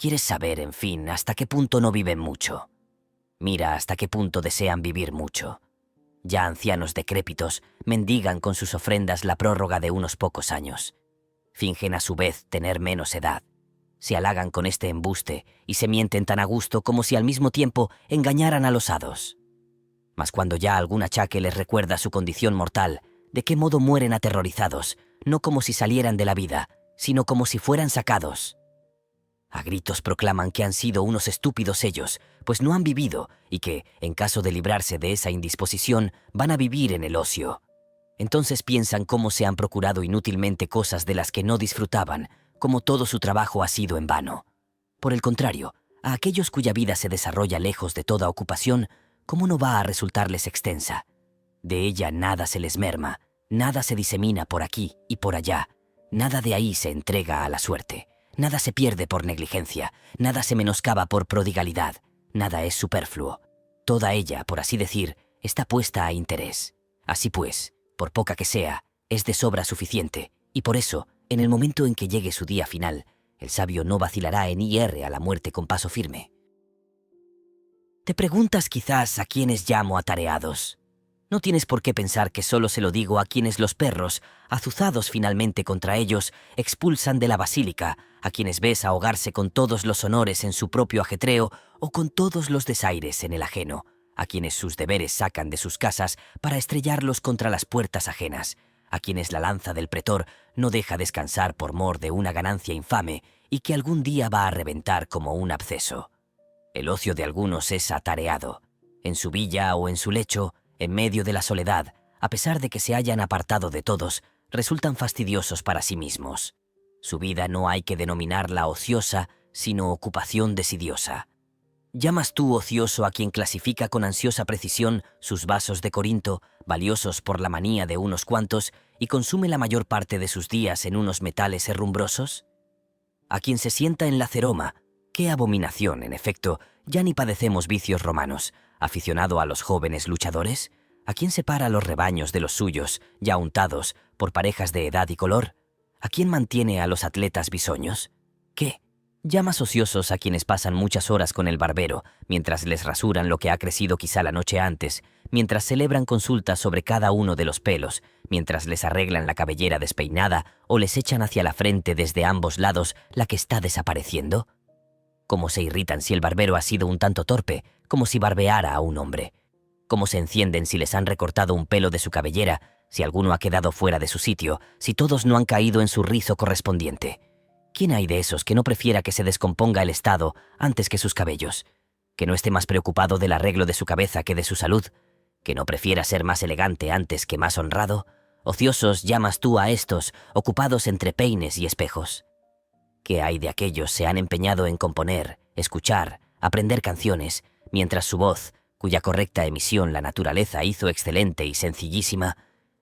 Quieres saber, en fin, hasta qué punto no viven mucho. Mira hasta qué punto desean vivir mucho. Ya ancianos decrépitos mendigan con sus ofrendas la prórroga de unos pocos años. Fingen a su vez tener menos edad. Se halagan con este embuste y se mienten tan a gusto como si al mismo tiempo engañaran a los hados. Mas cuando ya algún achaque les recuerda su condición mortal, de qué modo mueren aterrorizados, no como si salieran de la vida, sino como si fueran sacados. A gritos proclaman que han sido unos estúpidos ellos, pues no han vivido, y que, en caso de librarse de esa indisposición, van a vivir en el ocio. Entonces piensan cómo se han procurado inútilmente cosas de las que no disfrutaban, como todo su trabajo ha sido en vano. Por el contrario, a aquellos cuya vida se desarrolla lejos de toda ocupación, ¿cómo no va a resultarles extensa? De ella nada se les merma, nada se disemina por aquí y por allá, nada de ahí se entrega a la suerte. Nada se pierde por negligencia, nada se menoscaba por prodigalidad, nada es superfluo. Toda ella, por así decir, está puesta a interés. Así pues, por poca que sea, es de sobra suficiente, y por eso, en el momento en que llegue su día final, el sabio no vacilará en ir a la muerte con paso firme. Te preguntas quizás a quiénes llamo atareados. No tienes por qué pensar que solo se lo digo a quienes los perros, azuzados finalmente contra ellos, expulsan de la basílica, a quienes ves ahogarse con todos los honores en su propio ajetreo o con todos los desaires en el ajeno, a quienes sus deberes sacan de sus casas para estrellarlos contra las puertas ajenas, a quienes la lanza del pretor no deja descansar por mor de una ganancia infame y que algún día va a reventar como un absceso. El ocio de algunos es atareado. En su villa o en su lecho, en medio de la soledad, a pesar de que se hayan apartado de todos, resultan fastidiosos para sí mismos. Su vida no hay que denominarla ociosa, sino ocupación desidiosa. ¿Llamas tú ocioso a quien clasifica con ansiosa precisión sus vasos de Corinto, valiosos por la manía de unos cuantos, y consume la mayor parte de sus días en unos metales herrumbrosos? ¿A quien se sienta en la ceroma? ¡Qué abominación, en efecto! Ya ni padecemos vicios romanos. ¿Aficionado a los jóvenes luchadores? ¿A quién separa los rebaños de los suyos, ya untados por parejas de edad y color? ¿A quién mantiene a los atletas bisoños? ¿Qué? ¿Llamas ociosos a quienes pasan muchas horas con el barbero, mientras les rasuran lo que ha crecido quizá la noche antes, mientras celebran consultas sobre cada uno de los pelos, mientras les arreglan la cabellera despeinada o les echan hacia la frente desde ambos lados la que está desapareciendo? Cómo se irritan si el barbero ha sido un tanto torpe, como si barbeara a un hombre. Cómo se encienden si les han recortado un pelo de su cabellera, si alguno ha quedado fuera de su sitio, si todos no han caído en su rizo correspondiente. ¿Quién hay de esos que no prefiera que se descomponga el estado antes que sus cabellos? ¿Que no esté más preocupado del arreglo de su cabeza que de su salud? ¿Que no prefiera ser más elegante antes que más honrado? Ociosos llamas tú a estos, ocupados entre peines y espejos. ¿Qué hay de aquellos se han empeñado en componer, escuchar, aprender canciones, mientras su voz, cuya correcta emisión la naturaleza hizo excelente y sencillísima,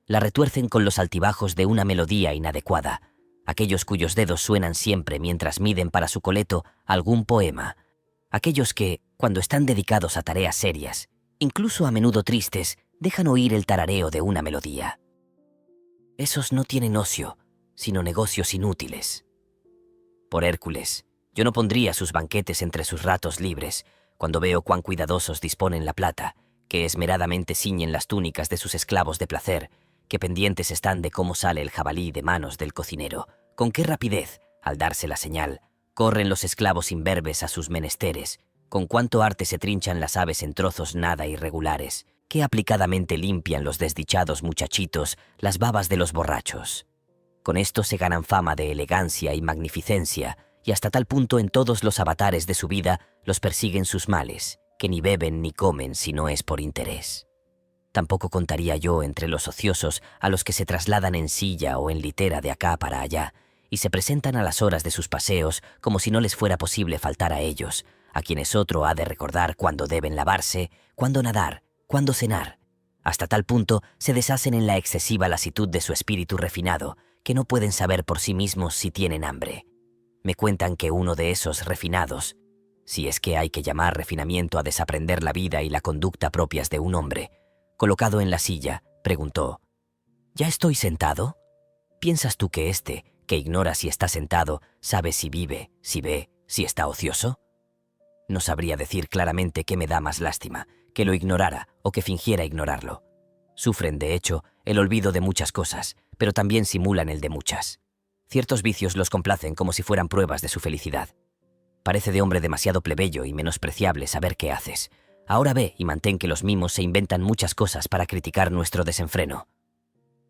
la retuercen con los altibajos de una melodía inadecuada? Aquellos cuyos dedos suenan siempre mientras miden para su coleto algún poema. Aquellos que, cuando están dedicados a tareas serias, incluso a menudo tristes, dejan oír el tarareo de una melodía. Esos no tienen ocio, sino negocios inútiles. Por Hércules, yo no pondría sus banquetes entre sus ratos libres, cuando veo cuán cuidadosos disponen la plata, que esmeradamente ciñen las túnicas de sus esclavos de placer, que pendientes están de cómo sale el jabalí de manos del cocinero, con qué rapidez, al darse la señal, corren los esclavos imberbes a sus menesteres, con cuánto arte se trinchan las aves en trozos nada irregulares, qué aplicadamente limpian los desdichados muchachitos las babas de los borrachos. Con esto se ganan fama de elegancia y magnificencia, y hasta tal punto en todos los avatares de su vida los persiguen sus males, que ni beben ni comen si no es por interés. Tampoco contaría yo entre los ociosos a los que se trasladan en silla o en litera de acá para allá, y se presentan a las horas de sus paseos como si no les fuera posible faltar a ellos, a quienes otro ha de recordar cuándo deben lavarse, cuándo nadar, cuándo cenar. Hasta tal punto se deshacen en la excesiva lasitud de su espíritu refinado, que no pueden saber por sí mismos si tienen hambre. Me cuentan que uno de esos refinados, si es que hay que llamar refinamiento a desaprender la vida y la conducta propias de un hombre, colocado en la silla, preguntó: ¿Ya estoy sentado? ¿Piensas tú que éste, que ignora si está sentado, sabe si vive, si ve, ¿Si está ocioso? No sabría decir claramente qué me da más lástima, que lo ignorara o que fingiera ignorarlo. Sufren, de hecho, el olvido de muchas cosas, pero también simulan el de muchas. Ciertos vicios los complacen como si fueran pruebas de su felicidad. Parece de hombre demasiado plebeyo y menospreciable saber qué haces. Ahora ve y mantén que los mimos se inventan muchas cosas para criticar nuestro desenfreno.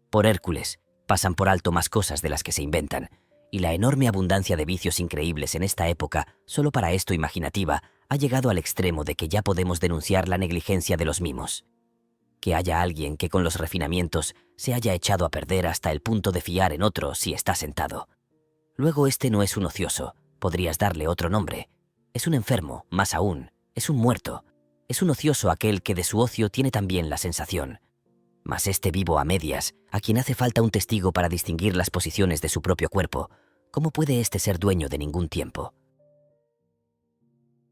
Por Hércules, pasan por alto más cosas de las que se inventan, y la enorme abundancia de vicios increíbles en esta época, solo para esto imaginativa, ha llegado al extremo de que ya podemos denunciar la negligencia de los mimos. Que haya alguien que con los refinamientos se haya echado a perder hasta el punto de fiar en otro si está sentado. Luego este no es un ocioso, podrías darle otro nombre. Es un enfermo, más aún, es un muerto. Es un ocioso aquel que de su ocio tiene también la sensación. Mas este vivo a medias, a quien hace falta un testigo para distinguir las posiciones de su propio cuerpo, ¿cómo puede éste ser dueño de ningún tiempo?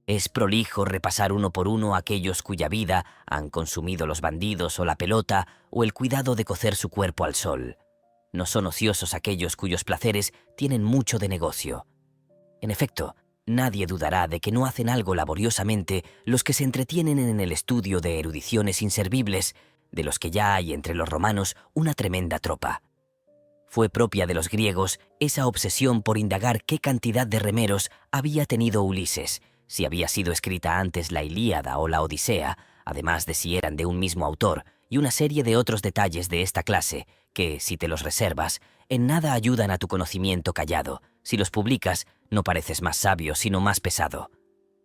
Es prolijo repasar uno por uno aquellos cuya vida han consumido los bandidos o la pelota o el cuidado de cocer su cuerpo al sol. No son ociosos aquellos cuyos placeres tienen mucho de negocio. En efecto, nadie dudará de que no hacen algo laboriosamente los que se entretienen en el estudio de erudiciones inservibles, de los que ya hay entre los romanos una tremenda tropa. Fue propia de los griegos esa obsesión por indagar qué cantidad de remeros había tenido Ulises, si había sido escrita antes la Ilíada o la Odisea, además de si eran de un mismo autor, y una serie de otros detalles de esta clase que, si te los reservas, en nada ayudan a tu conocimiento callado. Si los publicas, no pareces más sabio, sino más pesado.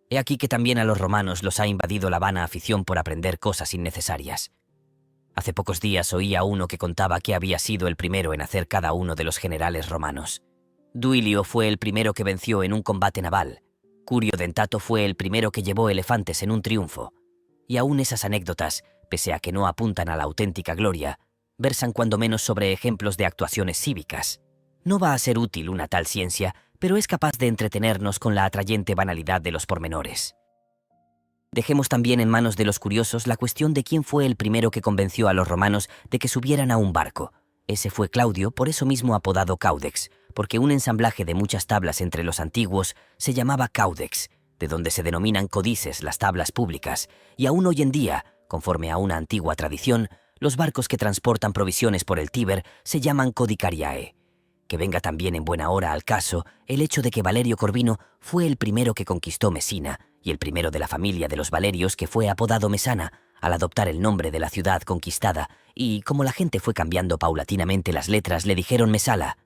He aquí que también a los romanos los ha invadido la vana afición por aprender cosas innecesarias. Hace pocos días oí a uno que contaba que había sido el primero en hacer cada uno de los generales romanos. Duilio fue el primero que venció en un combate naval. Curio Dentato fue el primero que llevó elefantes en un triunfo. Y aún esas anécdotas, pese a que no apuntan a la auténtica gloria, versan cuando menos sobre ejemplos de actuaciones cívicas. No va a ser útil una tal ciencia, pero es capaz de entretenernos con la atrayente banalidad de los pormenores. Dejemos también en manos de los curiosos la cuestión de quién fue el primero que convenció a los romanos de que subieran a un barco. Ese fue Claudio, por eso mismo apodado Caudex, porque un ensamblaje de muchas tablas entre los antiguos se llamaba Caudex, de donde se denominan códices las tablas públicas, y aún hoy en día, conforme a una antigua tradición, los barcos que transportan provisiones por el Tíber se llaman codicariae. Que venga también en buena hora al caso el hecho de que Valerio Corvino fue el primero que conquistó Mesina y el primero de la familia de los Valerios que fue apodado Mesana al adoptar el nombre de la ciudad conquistada, y como la gente fue cambiando paulatinamente las letras le dijeron Mesala.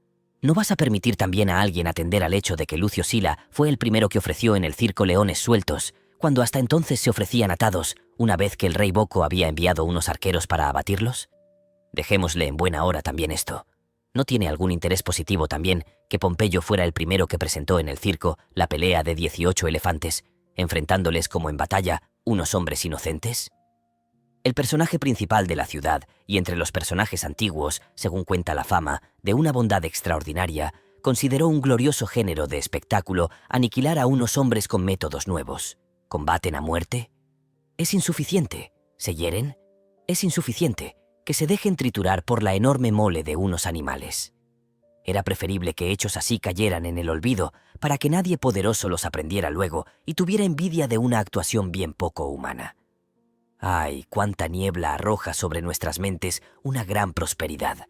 ¿No vas a permitir también a alguien atender al hecho de que Lucio Sila fue el primero que ofreció en el circo leones sueltos, cuando hasta entonces se ofrecían atados, una vez que el rey Boco había enviado unos arqueros para abatirlos? Dejémosle en buena hora también esto. ¿No tiene algún interés positivo también que Pompeyo fuera el primero que presentó en el circo la pelea de 18 elefantes, enfrentándoles como en batalla unos hombres inocentes? El personaje principal de la ciudad, y entre los personajes antiguos, según cuenta la fama, de una bondad extraordinaria, consideró un glorioso género de espectáculo aniquilar a unos hombres con métodos nuevos. ¿Combaten a muerte? Es insuficiente. ¿Se hieren? Es insuficiente que se dejen triturar por la enorme mole de unos animales. Era preferible que hechos así cayeran en el olvido para que nadie poderoso los aprendiera luego y tuviera envidia de una actuación bien poco humana. ¡Ay, cuánta niebla arroja sobre nuestras mentes una gran prosperidad!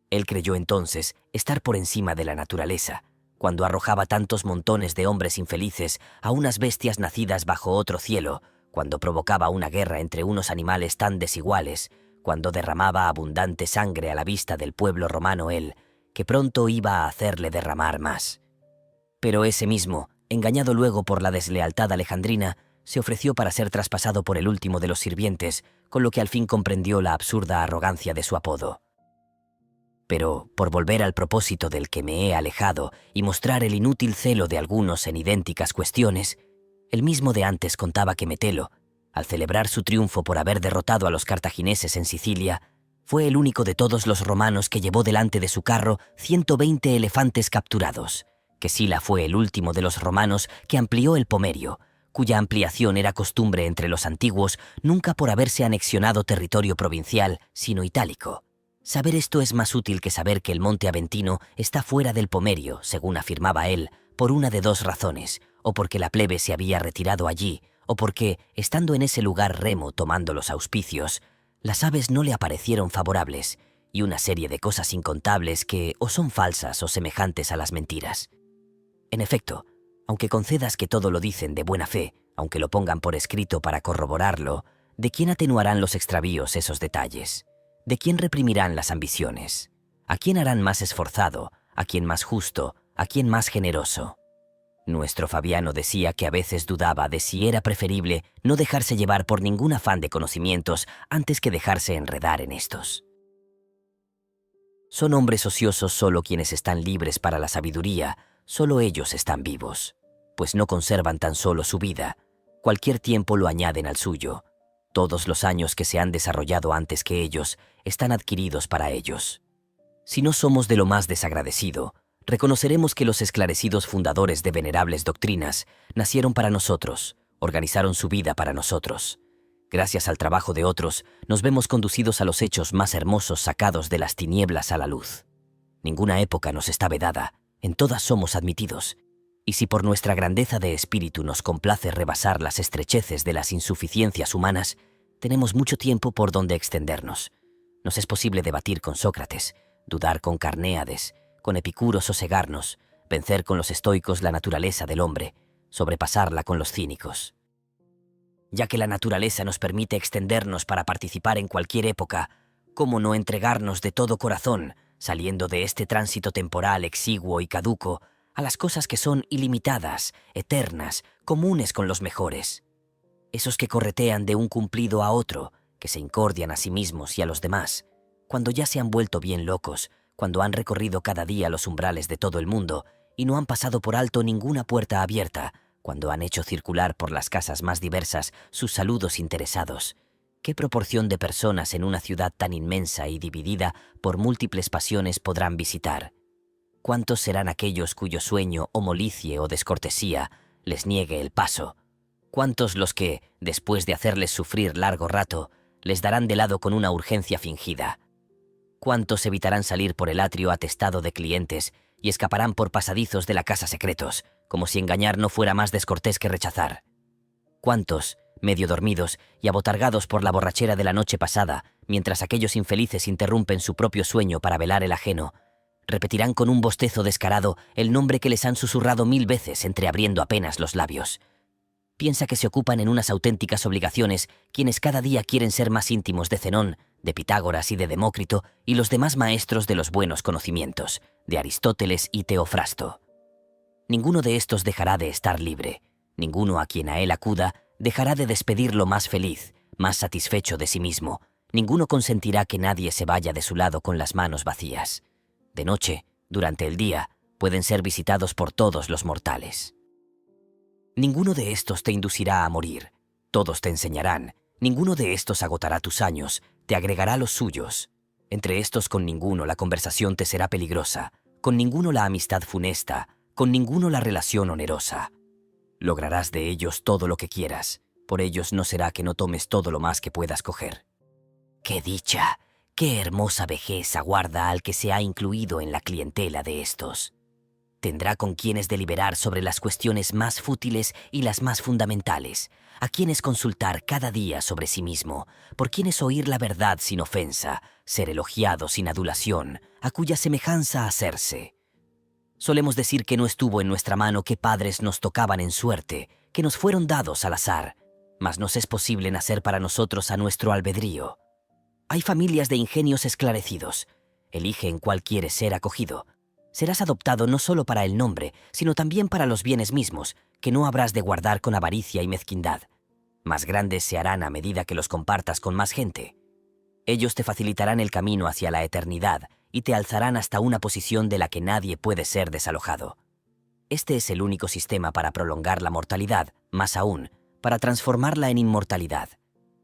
Él creyó entonces estar por encima de la naturaleza, cuando arrojaba tantos montones de hombres infelices a unas bestias nacidas bajo otro cielo, cuando provocaba una guerra entre unos animales tan desiguales, cuando derramaba abundante sangre a la vista del pueblo romano él, que pronto iba a hacerle derramar más. Pero ese mismo, engañado luego por la deslealtad alejandrina, se ofreció para ser traspasado por el último de los sirvientes, con lo que al fin comprendió la absurda arrogancia de su apodo. Pero, por volver al propósito del que me he alejado y mostrar el inútil celo de algunos en idénticas cuestiones, el mismo de antes contaba que Metelo, al celebrar su triunfo por haber derrotado a los cartagineses en Sicilia, fue el único de todos los romanos que llevó delante de su carro 120 elefantes capturados, que Sila fue el último de los romanos que amplió el Pomerio, cuya ampliación era costumbre entre los antiguos nunca por haberse anexionado territorio provincial, sino itálico. Saber esto es más útil que saber que el monte Aventino está fuera del Pomerio, según afirmaba él, por una de dos razones, o porque la plebe se había retirado allí, o porque, estando en ese lugar Remo tomando los auspicios, las aves no le aparecieron favorables, y una serie de cosas incontables que o son falsas o semejantes a las mentiras. En efecto, aunque concedas que todo lo dicen de buena fe, aunque lo pongan por escrito para corroborarlo, ¿de quién atenuarán los extravíos esos detalles? ¿De quién reprimirán las ambiciones? ¿A quién harán más esforzado? ¿A quién más justo? ¿A quién más generoso? Nuestro Fabiano decía que a veces dudaba de si era preferible no dejarse llevar por ningún afán de conocimientos antes que dejarse enredar en estos. Son hombres ociosos solo quienes están libres para la sabiduría, solo ellos están vivos, pues no conservan tan solo su vida, cualquier tiempo lo añaden al suyo. Todos los años que se han desarrollado antes que ellos están adquiridos para ellos. Si no somos de lo más desagradecido, reconoceremos que los esclarecidos fundadores de venerables doctrinas nacieron para nosotros, organizaron su vida para nosotros. Gracias al trabajo de otros, nos vemos conducidos a los hechos más hermosos sacados de las tinieblas a la luz. Ninguna época nos está vedada, en todas somos admitidos, y si por nuestra grandeza de espíritu nos complace rebasar las estrecheces de las insuficiencias humanas, tenemos mucho tiempo por donde extendernos. Nos es posible debatir con Sócrates, dudar con Carnéades, con Epicuro sosegarnos, vencer con los estoicos la naturaleza del hombre, sobrepasarla con los cínicos. Ya que la naturaleza nos permite extendernos para participar en cualquier época, ¿cómo no entregarnos de todo corazón, saliendo de este tránsito temporal exiguo y caduco, a las cosas que son ilimitadas, eternas, comunes con los mejores? Esos que corretean de un cumplido a otro, que se incordian a sí mismos y a los demás, cuando ya se han vuelto bien locos, cuando han recorrido cada día los umbrales de todo el mundo y no han pasado por alto ninguna puerta abierta, cuando han hecho circular por las casas más diversas sus saludos interesados. ¿Qué proporción de personas en una ciudad tan inmensa y dividida por múltiples pasiones podrán visitar? ¿Cuántos serán aquellos cuyo sueño o molicie o descortesía les niegue el paso? ¿Cuántos los que, después de hacerles sufrir largo rato, les darán de lado con una urgencia fingida? ¿Cuántos evitarán salir por el atrio atestado de clientes y escaparán por pasadizos de la casa secretos, como si engañar no fuera más descortés que rechazar? ¿Cuántos, medio dormidos y abotargados por la borrachera de la noche pasada, mientras aquellos infelices interrumpen su propio sueño para velar el ajeno, repetirán con un bostezo descarado el nombre que les han susurrado 1000 veces entreabriendo apenas los labios? Piensa que se ocupan en unas auténticas obligaciones quienes cada día quieren ser más íntimos de Zenón, de Pitágoras y de Demócrito y los demás maestros de los buenos conocimientos, de Aristóteles y Teofrasto. Ninguno de estos dejará de estar libre, ninguno a quien a él acuda dejará de despedirlo más feliz, más satisfecho de sí mismo, ninguno consentirá que nadie se vaya de su lado con las manos vacías. De noche, durante el día, pueden ser visitados por todos los mortales. Ninguno de estos te inducirá a morir, todos te enseñarán, ninguno de estos agotará tus años, te agregará los suyos. Entre estos con ninguno la conversación te será peligrosa, con ninguno la amistad funesta, con ninguno la relación onerosa. Lograrás de ellos todo lo que quieras, por ellos no será que no tomes todo lo más que puedas coger. ¡Qué dicha! ¡Qué hermosa vejez aguarda al que se ha incluido en la clientela de estos! Tendrá con quienes deliberar sobre las cuestiones más fútiles y las más fundamentales, a quienes consultar cada día sobre sí mismo, por quienes oír la verdad sin ofensa, ser elogiado sin adulación, a cuya semejanza hacerse. Solemos decir que no estuvo en nuestra mano qué padres nos tocaban en suerte, que nos fueron dados al azar, mas nos es posible nacer para nosotros a nuestro albedrío. Hay familias de ingenios esclarecidos. Elige en cuál quieres ser acogido. Serás adoptado no solo para el nombre, sino también para los bienes mismos, que no habrás de guardar con avaricia y mezquindad. Más grandes se harán a medida que los compartas con más gente. Ellos te facilitarán el camino hacia la eternidad y te alzarán hasta una posición de la que nadie puede ser desalojado. Este es el único sistema para prolongar la mortalidad, más aún, para transformarla en inmortalidad.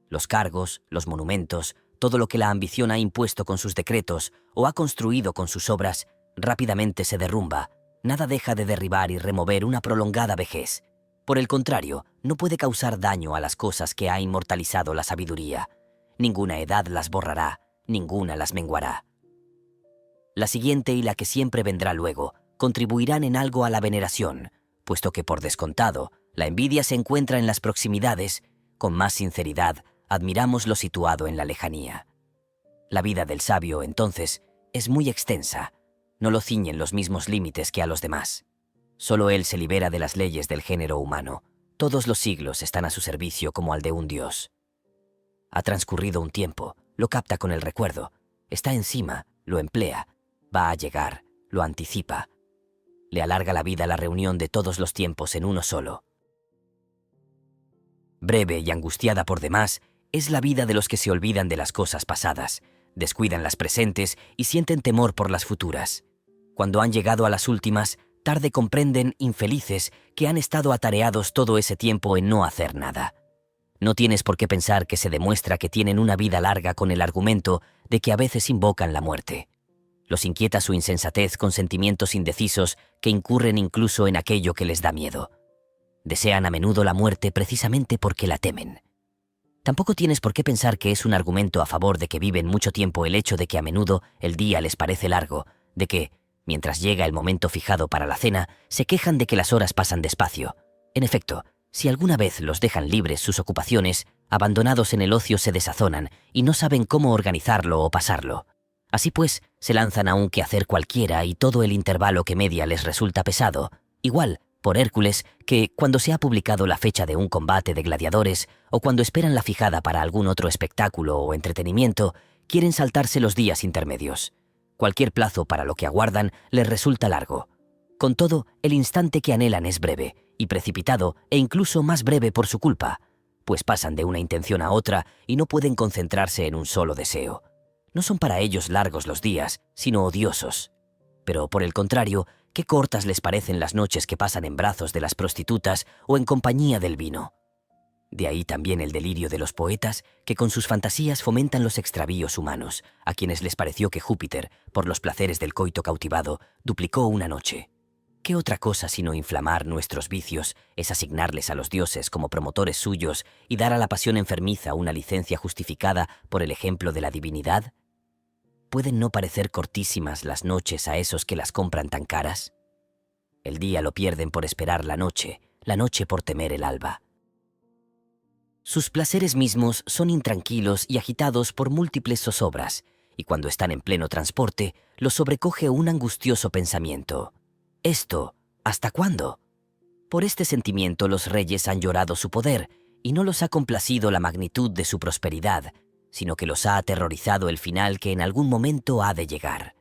Los cargos, los monumentos, todo lo que la ambición ha impuesto con sus decretos o ha construido con sus obras, rápidamente se derrumba, nada deja de derribar y remover una prolongada vejez. Por el contrario, no puede causar daño a las cosas que ha inmortalizado la sabiduría. Ninguna edad las borrará, ninguna las menguará. La siguiente y la que siempre vendrá luego, contribuirán en algo a la veneración, puesto que por descontado, la envidia se encuentra en las proximidades, con más sinceridad admiramos lo situado en la lejanía. La vida del sabio, entonces, es muy extensa, no lo ciñen los mismos límites que a los demás. Solo él se libera de las leyes del género humano. Todos los siglos están a su servicio como al de un dios. Ha transcurrido un tiempo, lo capta con el recuerdo, está encima, lo emplea, va a llegar, lo anticipa. Le alarga la vida la reunión de todos los tiempos en uno solo. Breve y angustiada por demás, es la vida de los que se olvidan de las cosas pasadas, descuidan las presentes y sienten temor por las futuras. Cuando han llegado a las últimas, tarde comprenden, infelices, que han estado atareados todo ese tiempo en no hacer nada. No tienes por qué pensar que se demuestra que tienen una vida larga con el argumento de que a veces invocan la muerte. Los inquieta su insensatez con sentimientos indecisos que incurren incluso en aquello que les da miedo. Desean a menudo la muerte precisamente porque la temen. Tampoco tienes por qué pensar que es un argumento a favor de que viven mucho tiempo el hecho de que a menudo el día les parece largo, de que, mientras llega el momento fijado para la cena, se quejan de que las horas pasan despacio. En efecto, si alguna vez los dejan libres sus ocupaciones, abandonados en el ocio se desazonan y no saben cómo organizarlo o pasarlo. Así pues, se lanzan a un quehacer cualquiera y todo el intervalo que media les resulta pesado, igual, por Hércules, que cuando se ha publicado la fecha de un combate de gladiadores o cuando esperan la fijada para algún otro espectáculo o entretenimiento, quieren saltarse los días intermedios. Cualquier plazo para lo que aguardan les resulta largo. Con todo, el instante que anhelan es breve, y precipitado e incluso más breve por su culpa, pues pasan de una intención a otra y no pueden concentrarse en un solo deseo. No son para ellos largos los días, sino odiosos. Pero, por el contrario, qué cortas les parecen las noches que pasan en brazos de las prostitutas o en compañía del vino. De ahí también el delirio de los poetas, que con sus fantasías fomentan los extravíos humanos, a quienes les pareció que Júpiter, por los placeres del coito cautivado, duplicó una noche. ¿Qué otra cosa sino inflamar nuestros vicios es asignarles a los dioses como promotores suyos y dar a la pasión enfermiza una licencia justificada por el ejemplo de la divinidad? ¿Pueden no parecer cortísimas las noches a esos que las compran tan caras? El día lo pierden por esperar la noche por temer el alba. Sus placeres mismos son intranquilos y agitados por múltiples zozobras, y cuando están en pleno transporte, los sobrecoge un angustioso pensamiento. ¿Esto, hasta cuándo? Por este sentimiento los reyes han llorado su poder, y no los ha complacido la magnitud de su prosperidad, sino que los ha aterrorizado el final que en algún momento ha de llegar.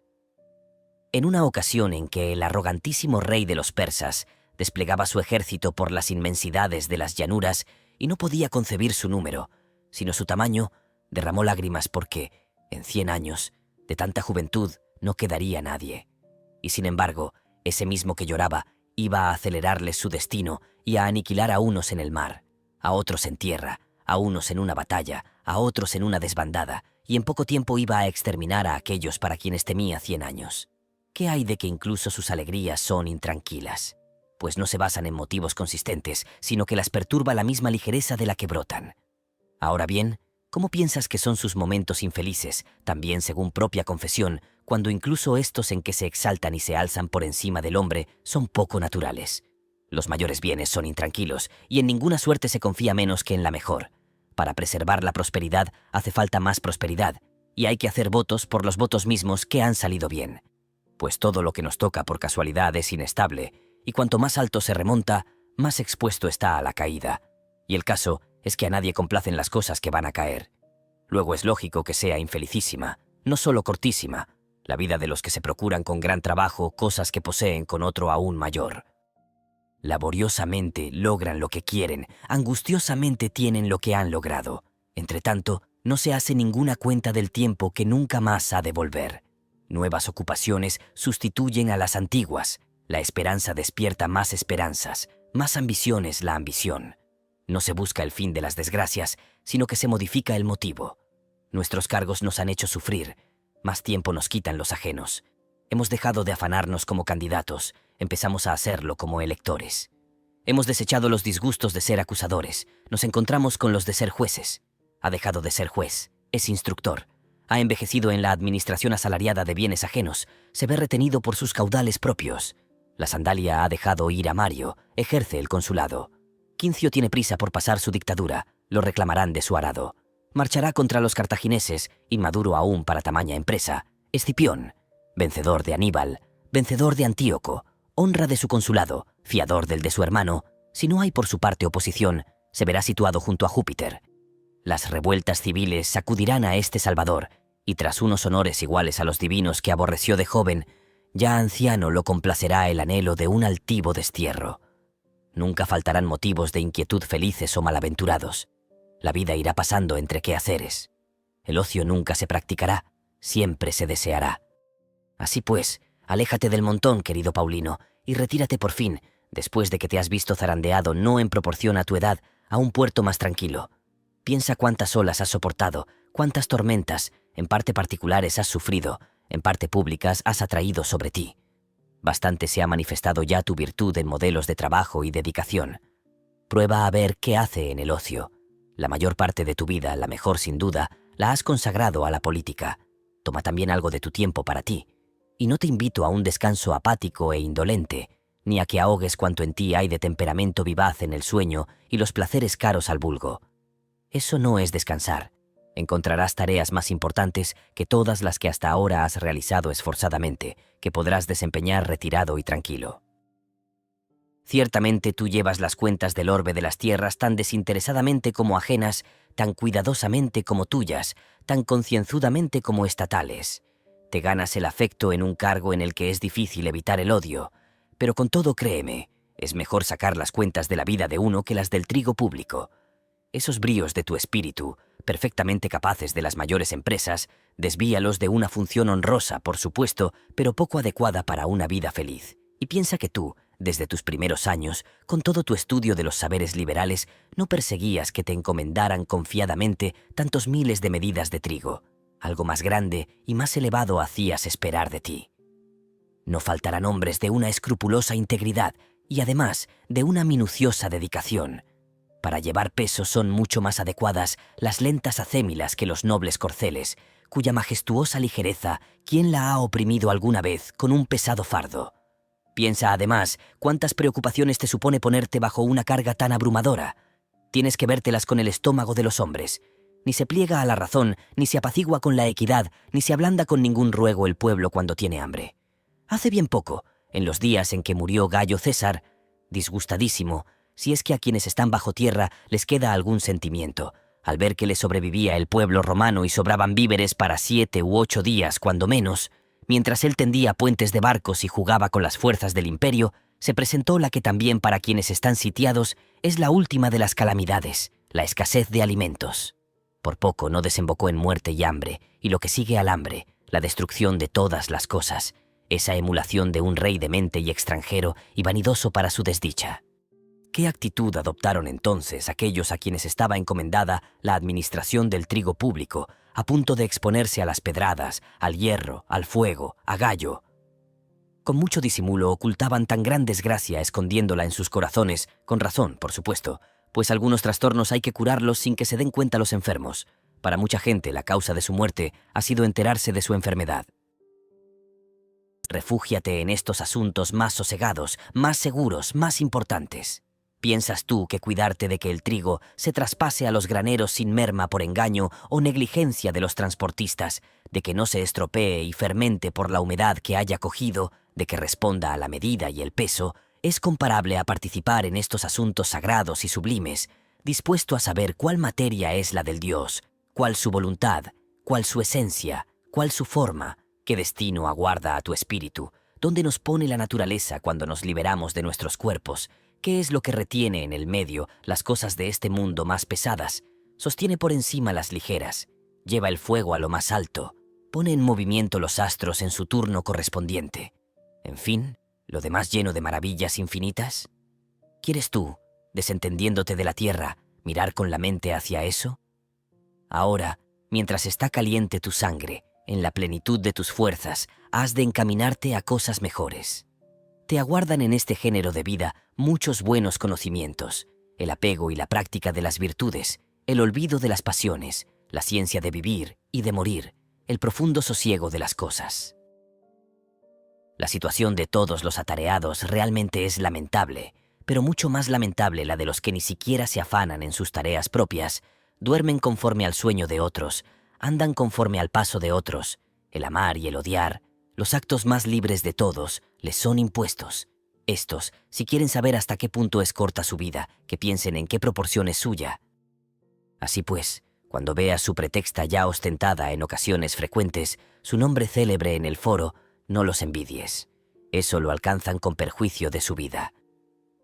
En una ocasión en que el arrogantísimo rey de los persas desplegaba su ejército por las inmensidades de las llanuras y no podía concebir su número, sino su tamaño, derramó lágrimas porque, en 100 años, de tanta juventud no quedaría nadie. Y sin embargo, ese mismo que lloraba iba a acelerarles su destino y a aniquilar a unos en el mar, a otros en tierra, a unos en una batalla, a otros en una desbandada, y en poco tiempo iba a exterminar a aquellos para quienes temía 100 años. ¿Qué hay de que incluso sus alegrías son intranquilas? Pues no se basan en motivos consistentes, sino que las perturba la misma ligereza de la que brotan. Ahora bien, ¿cómo piensas que son sus momentos infelices, también según propia confesión, cuando incluso estos en que se exaltan y se alzan por encima del hombre son poco naturales? Los mayores bienes son intranquilos, y en ninguna suerte se confía menos que en la mejor. Para preservar la prosperidad hace falta más prosperidad, y hay que hacer votos por los votos mismos que han salido bien. Pues todo lo que nos toca por casualidad es inestable, y cuanto más alto se remonta, más expuesto está a la caída. Y el caso es que a nadie complacen las cosas que van a caer. Luego es lógico que sea infelicísima, no solo cortísima, la vida de los que se procuran con gran trabajo cosas que poseen con otro aún mayor. Laboriosamente logran lo que quieren, angustiosamente tienen lo que han logrado. Entretanto, no se hace ninguna cuenta del tiempo que nunca más ha de volver. Nuevas ocupaciones sustituyen a las antiguas. La esperanza despierta más esperanzas, más ambiciones la ambición. No se busca el fin de las desgracias, sino que se modifica el motivo. Nuestros cargos nos han hecho sufrir, más tiempo nos quitan los ajenos. Hemos dejado de afanarnos como candidatos, empezamos a hacerlo como electores. Hemos desechado los disgustos de ser acusadores, nos encontramos con los de ser jueces. Ha dejado de ser juez, es instructor. Ha envejecido en la administración asalariada de bienes ajenos, se ve retenido por sus caudales propios. La sandalia ha dejado ir a Mario, ejerce el consulado. Quincio tiene prisa por pasar su dictadura, lo reclamarán de su arado. Marchará contra los cartagineses, inmaduro aún para tamaña empresa. Escipión, vencedor de Aníbal, vencedor de Antíoco, honra de su consulado, fiador del de su hermano, si no hay por su parte oposición, se verá situado junto a Júpiter. Las revueltas civiles sacudirán a este Salvador, y tras unos honores iguales a los divinos que aborreció de joven, ya anciano lo complacerá el anhelo de un altivo destierro. Nunca faltarán motivos de inquietud felices o malaventurados. La vida irá pasando entre quehaceres. El ocio nunca se practicará, siempre se deseará. Así pues, aléjate del montón, querido Paulino, y retírate por fin, después de que te has visto zarandeado no en proporción a tu edad, a un puerto más tranquilo. Piensa cuántas olas has soportado, cuántas tormentas, en parte particulares has sufrido, en parte públicas has atraído sobre ti. Bastante se ha manifestado ya tu virtud en modelos de trabajo y dedicación. Prueba a ver qué hace en el ocio. La mayor parte de tu vida, la mejor sin duda, la has consagrado a la política. Toma también algo de tu tiempo para ti. Y no te invito a un descanso apático e indolente, ni a que ahogues cuanto en ti hay de temperamento vivaz en el sueño y los placeres caros al vulgo. Eso no es descansar. Encontrarás tareas más importantes que todas las que hasta ahora has realizado esforzadamente, que podrás desempeñar retirado y tranquilo. Ciertamente tú llevas las cuentas del orbe de las tierras tan desinteresadamente como ajenas, tan cuidadosamente como tuyas, tan concienzudamente como estatales. Te ganas el afecto en un cargo en el que es difícil evitar el odio, pero con todo créeme, es mejor sacar las cuentas de la vida de uno que las del trigo público. Esos bríos de tu espíritu, perfectamente capaces de las mayores empresas, desvíalos de una función honrosa, por supuesto, pero poco adecuada para una vida feliz. Y piensa que tú, desde tus primeros años, con todo tu estudio de los saberes liberales, no perseguías que te encomendaran confiadamente tantos miles de medidas de trigo. Algo más grande y más elevado hacías esperar de ti. No faltarán hombres de una escrupulosa integridad y además de una minuciosa dedicación. Para llevar peso son mucho más adecuadas las lentas acémilas que los nobles corceles, cuya majestuosa ligereza, ¿quién la ha oprimido alguna vez con un pesado fardo? Piensa además cuántas preocupaciones te supone ponerte bajo una carga tan abrumadora. Tienes que vértelas con el estómago de los hombres. Ni se pliega a la razón, ni se apacigua con la equidad, ni se ablanda con ningún ruego el pueblo cuando tiene hambre. Hace bien poco, en los días en que murió Gayo César, disgustadísimo, si es que a quienes están bajo tierra les queda algún sentimiento, al ver que le sobrevivía el pueblo romano y sobraban víveres para 7 u 8 días, cuando menos, mientras él tendía puentes de barcos y jugaba con las fuerzas del imperio, se presentó la que también para quienes están sitiados es la última de las calamidades, la escasez de alimentos. Por poco no desembocó en muerte y hambre, y lo que sigue al hambre, la destrucción de todas las cosas, esa emulación de un rey demente y extranjero y vanidoso para su desdicha. ¿Qué actitud adoptaron entonces aquellos a quienes estaba encomendada la administración del trigo público, a punto de exponerse a las pedradas, al hierro, al fuego, a Gayo? Con mucho disimulo ocultaban tan gran desgracia escondiéndola en sus corazones, con razón, por supuesto, pues algunos trastornos hay que curarlos sin que se den cuenta los enfermos. Para mucha gente la causa de su muerte ha sido enterarse de su enfermedad. Refúgiate en estos asuntos más sosegados, más seguros, más importantes. ¿Piensas tú que cuidarte de que el trigo se traspase a los graneros sin merma por engaño o negligencia de los transportistas, de que no se estropee y fermente por la humedad que haya cogido, de que responda a la medida y el peso, es comparable a participar en estos asuntos sagrados y sublimes, dispuesto a saber cuál materia es la del Dios, cuál su voluntad, cuál su esencia, cuál su forma, qué destino aguarda a tu espíritu, dónde nos pone la naturaleza cuando nos liberamos de nuestros cuerpos, qué es lo que retiene en el medio las cosas de este mundo más pesadas, sostiene por encima las ligeras, lleva el fuego a lo más alto, pone en movimiento los astros en su turno correspondiente. En fin, lo demás lleno de maravillas infinitas. ¿Quieres tú, desentendiéndote de la tierra, mirar con la mente hacia eso? Ahora, mientras está caliente tu sangre, en la plenitud de tus fuerzas, has de encaminarte a cosas mejores. Te aguardan en este género de vida muchos buenos conocimientos, el apego y la práctica de las virtudes, el olvido de las pasiones, la ciencia de vivir y de morir, el profundo sosiego de las cosas. La situación de todos los atareados realmente es lamentable, pero mucho más lamentable la de los que ni siquiera se afanan en sus tareas propias, duermen conforme al sueño de otros, andan conforme al paso de otros. El amar y el odiar, los actos más libres de todos, les son impuestos. Estos, si quieren saber hasta qué punto es corta su vida, que piensen en qué proporción es suya. Así pues, cuando veas su pretexta ya ostentada en ocasiones frecuentes, su nombre célebre en el foro, no los envidies. Eso lo alcanzan con perjuicio de su vida.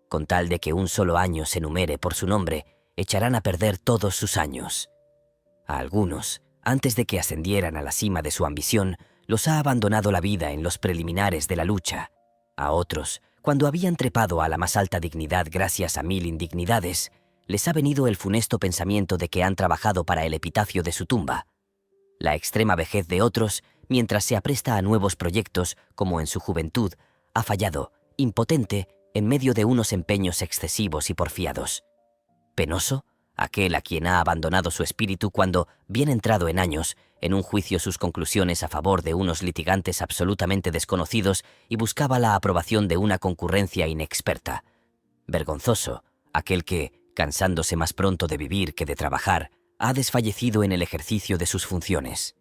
Con tal de que un solo año se numere por su nombre, echarán a perder todos sus años. A algunos, antes de que ascendieran a la cima de su ambición, los ha abandonado la vida en los preliminares de la lucha. A otros, cuando habían trepado a la más alta dignidad gracias a 1000 indignidades, les ha venido el funesto pensamiento de que han trabajado para el epitafio de su tumba. La extrema vejez de otros, mientras se apresta a nuevos proyectos, como en su juventud, ha fallado, impotente, en medio de unos empeños excesivos y porfiados. Penoso, aquel a quien ha abandonado su espíritu cuando, bien entrado en años, en un juicio sus conclusiones a favor de unos litigantes absolutamente desconocidos y buscaba la aprobación de una concurrencia inexperta. Vergonzoso, aquel que, cansándose más pronto de vivir que de trabajar, ha desfallecido en el ejercicio de sus funciones.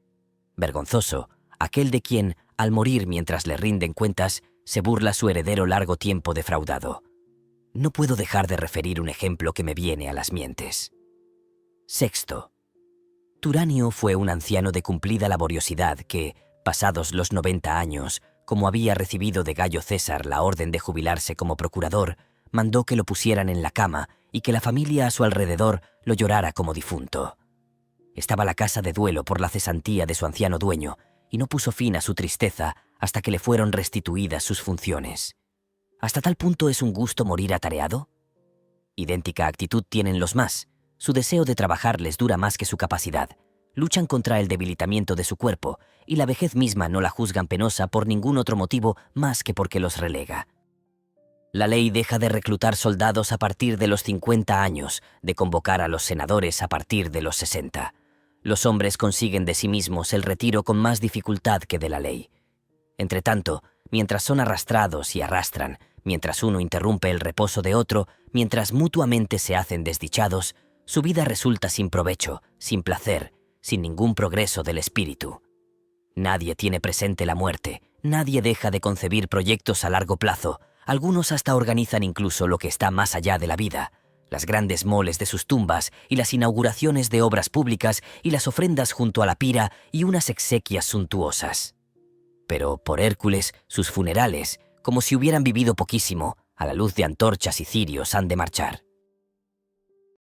Vergonzoso, aquel de quien, al morir mientras le rinden cuentas, se burla su heredero largo tiempo defraudado. No puedo dejar de referir un ejemplo que me viene a las mientes. Sexto. Turanio fue un anciano de cumplida laboriosidad que, pasados los 90 años, como había recibido de Gayo César la orden de jubilarse como procurador, mandó que lo pusieran en la cama y que la familia a su alrededor lo llorara como difunto. Estaba la casa de duelo por la cesantía de su anciano dueño y no puso fin a su tristeza hasta que le fueron restituidas sus funciones. ¿Hasta tal punto es un gusto morir atareado? Idéntica actitud tienen los más. Su deseo de trabajar les dura más que su capacidad. Luchan contra el debilitamiento de su cuerpo y la vejez misma no la juzgan penosa por ningún otro motivo más que porque los relega. La ley deja de reclutar soldados a partir de los 50 años, de convocar a los senadores a partir de los 60. Los hombres consiguen de sí mismos el retiro con más dificultad que de la ley. Entretanto, mientras son arrastrados y arrastran, mientras uno interrumpe el reposo de otro, mientras mutuamente se hacen desdichados, su vida resulta sin provecho, sin placer, sin ningún progreso del espíritu. Nadie tiene presente la muerte, nadie deja de concebir proyectos a largo plazo, algunos hasta organizan incluso lo que está más allá de la vida, las grandes moles de sus tumbas y las inauguraciones de obras públicas y las ofrendas junto a la pira y unas exequias suntuosas. Pero, por Hércules, sus funerales, como si hubieran vivido poquísimo, a la luz de antorchas y cirios han de marchar.